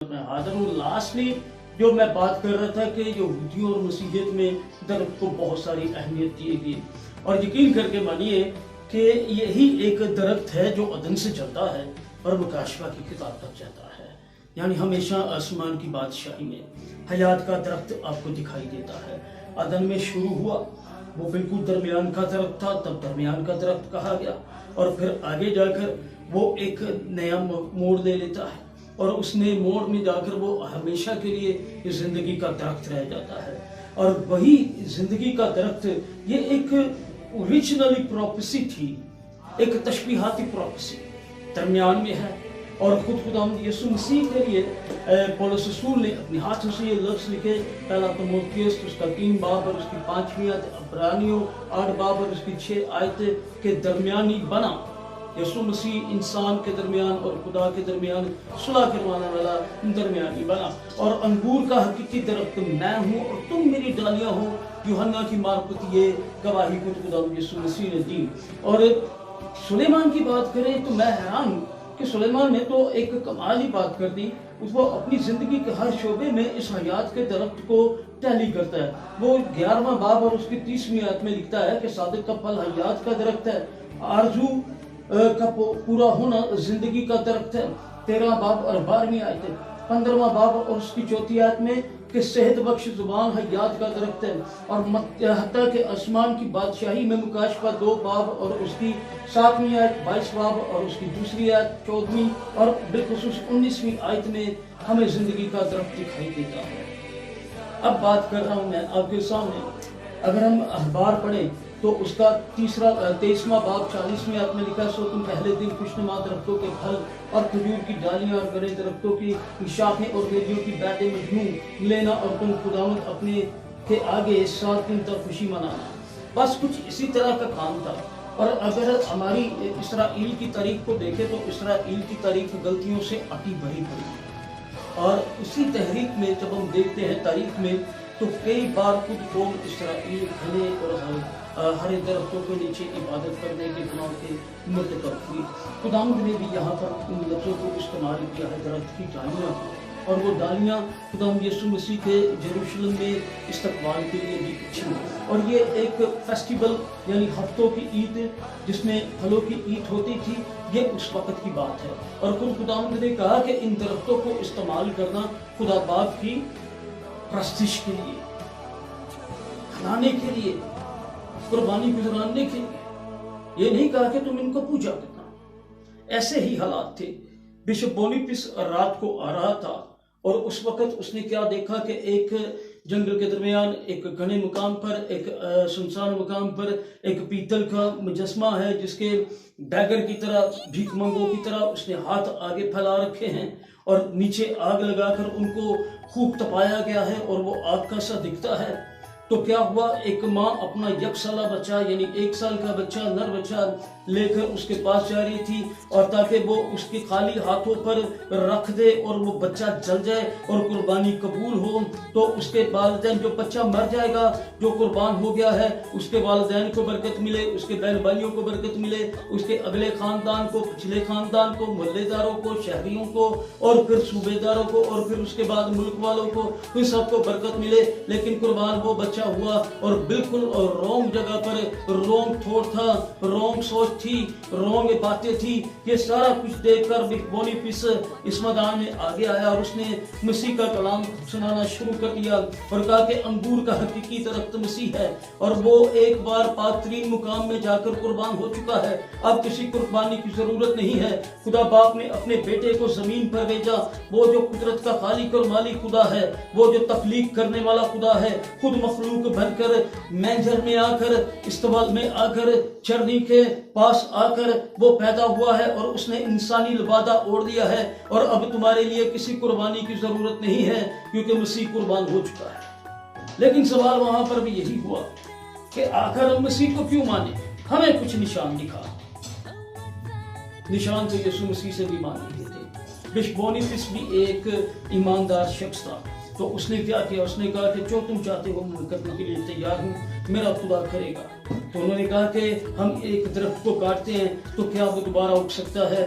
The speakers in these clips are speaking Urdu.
حاضر لاسٹلی جو میں بات کر رہا تھا کہ یہودیوں اور مسیحیت میں درخت کو بہت ساری اہمیت دی گئی، اور یقین کر کے مانیے کہ یہی ایک درخت ہے جو عدن سے چلتا ہے اور مکاشفہ کی کتاب تک جاتا ہے، یعنی ہمیشہ آسمان کی بادشاہی میں حیات کا درخت آپ کو دکھائی دیتا ہے۔ عدن میں شروع ہوا، وہ بالکل درمیان کا درخت تھا، تب درمیان کا درخت کہا گیا، اور پھر آگے جا کر وہ ایک نیا موڑ لے لیتا ہے، اور اس نئے موڑ میں جا کر وہ ہمیشہ کے لیے زندگی کا درخت رہ جاتا ہے۔ اور وہی زندگی کا درخت یہ ایک اوریجنلی پروفیسی تھی، ایک تشبیہاتی پروفیسی درمیان میں ہے، اور خود خداوند یسوع مسیح کے لیے پولس رسول نے اپنے ہاتھوں سے یہ لفظ لکھے، پہلا تیموتھیوس اس کا 3 باب اور اس کی 5ویں آیت، عبرانیوں 8 باب اور اس کی 6 آیت کے درمیانی بنا یسوع مسیح انسان کے درمیان اور خدا کے درمیان صلح کروانے والا درمیانی بنا، اور انگور کا حقیقی درخت میں ہوں اور تم میری ڈالیاں ہو، یوحنا کی معرفت یہ گواہی خود خدا یسوع مسیح نے دی۔ اور سلیمان کی بات کریں تو میں حیران ہوں کہ سلیمان نے تو ایک کمال ہی بات کر دی، وہ اپنی زندگی کے ہر شعبے میں اس حیات کے درخت کو ٹیلی کرتا ہے۔ وہ 11واں باب اور اس کی 30ویں آیت میں لکھتا ہے کہ صادق کا پھل حیات کا درخت ہے، آرزو کا پورا ہونا زندگی کا درخت ہے، 13واں باب اور 12ویں آیت، 15واں باب اور اس کی 4تھی آیت میں کہ صحت بخش زبان حیات کا درخت ہے، اور حتیٰ کہ آسمان کی بادشاہی میں مکاشفہ 2 باب اور اس کی 7ویں آیت، 22 باب اور اس کی 2 آیت، 14ویں اور بالخصوص 19ویں آیت میں ہمیں زندگی کا درخت دکھائی دیتا ہے۔ اب بات کر رہا ہوں میں آپ کے سامنے، اگر ہم اخبار پڑھیں تو اس کا 23واں باب 40ویں آیت میں لکھا ہے، سو تم پہلے دن خوشنما درختوں کے پھل اور کھجور کی ڈالیاں اور گڑے درختوں کی شاخیں اور بیریوں کی بیٹیں مجموع لینا، اور تم خداوند اپنے کے آگے 7 دن تک خوشی منانا۔ بس کچھ اسی طرح کا کام تھا۔ اور اگر ہماری اسرائیل کی تاریخ کو دیکھیں تو اسرائیل کی تاریخ غلطیوں سے اٹی بھری پڑی، اور اسی تحریک میں جب ہم دیکھتے ہیں تاریخ میں تو کئی بار خود قوم اسرائیل گھنے اور ہرے درختوں کے نیچے عبادت کرنے کے گناہ کے مرتکب ہوئی۔ خداوند نے بھی یہاں پر ان لفظوں کو استعمال کیا ہے، درخت کی ڈالیاں، اور وہ ڈالیاں خداوند یسوع مسیح کے یروشلم میں استقبال کے لیے بھی اچھی، اور یہ ایک فیسٹیول یعنی ہفتوں کی عید جس میں پھلوں کی عید ہوتی تھی، یہ اس وقت کی بات ہے۔ اور خود خداوند نے کہا کہ ان درختوں کو استعمال کرنا خدا باپ کی پرستش کے لیے، کھلانے کے لیے، قربانی گزرانے کے لیے، یہ نہیں کہا کہ تم ان کو پوجا کرنا۔ ایسے ہی حالات تھے۔ بشپ بونیفیس رات کو آ رہا تھا، اور اس وقت اس نے کیا دیکھا کہ ایک جنگل کے درمیان ایک گھنے مقام پر، ایک سنسان مقام پر ایک پیتل کا مجسمہ ہے جس کے بیگر کی طرح، بھیک منگوں کی طرح اس نے ہاتھ آگے پھیلا رکھے ہیں، اور نیچے آگ لگا کر ان کو خوب تپایا گیا ہے، اور وہ آگ کا سا دکھتا ہے۔ تو کیا ہوا، ایک ماں اپنا 1 سالہ بچہ یعنی 1 سال کا بچہ، نر بچہ لے کر اس کے پاس جا رہی تھی، اور تاکہ وہ اس کے خالی ہاتھوں پر رکھ دے اور وہ بچہ جل جائے اور قربانی قبول ہو، تو اس کے والدین، جو بچہ مر جائے گا جو قربان ہو گیا ہے، اس کے والدین کو برکت ملے، اس کے بہن بھائیوں کو برکت ملے، اس کے اگلے خاندان کو، پچھلے خاندان کو، محلے داروں کو، شہریوں کو، اور پھر صوبے داروں کو، اور پھر اس کے بعد ملک والوں کو، پھر سب کو برکت ملے۔ لیکن قربان وہ بچہ ہوا، اور بالکل رونگ جگہ پر، رونگ تھوٹ تھا، رونگ سوچ تھی، رونگ باتیں تھی۔ یہ سارا کچھ دیکھ کر بونیفیس اس میدان میں آگے آیا، اور اس نے مسیح کا کلام سنانا شروع کر دیا، اور کہا کہ انگور کا حقیقی درخت مسیح ہے، اور وہ ایک بار پاک ترین مقام میں جا کر قربان ہو چکا ہے، اب کسی قربانی کی ضرورت نہیں ہے۔ خدا باپ نے اپنے بیٹے کو زمین پر بھیجا، وہ جو قدرت کا خالق اور مالک خدا ہے، وہ جو تخلیق کرنے والا خدا ہے، خود مخلوق بن کر مینجر میں آ کر، استبال میں آ کر، چرنی کے پاس آ کر وہ پیدا ہوا ہے، اور اس نے انسانی لبادہ اوڑھ لیا ہے، اور اب تمہارے لیے کسی قربانی کی ضرورت نہیں ہے کیونکہ مسیح قربان ہو چکا ہے۔ لیکن سوال وہاں پر بھی یہی ہوا کہ آخر ہم مسیح کو کیوں مانے؟ ہمیں کچھ نشان دکھا۔ نشان تو یسوع مسیح سے بھی مان لیے تھے۔ بشپ بونیفیس بھی ایک ایماندار شخص تھا، تو اس نے کیا کیا، اس نے کہا کہ جو تم چاہتے ہو میں کرنے کے لیے تیار ہوں، میرا خدا کرے گا۔ تو انہوں نے کہا کہ ہم ایک درخت کو کاٹتے ہیں تو کیا وہ دوبارہ اٹھ سکتا ہے؟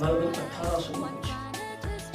1809,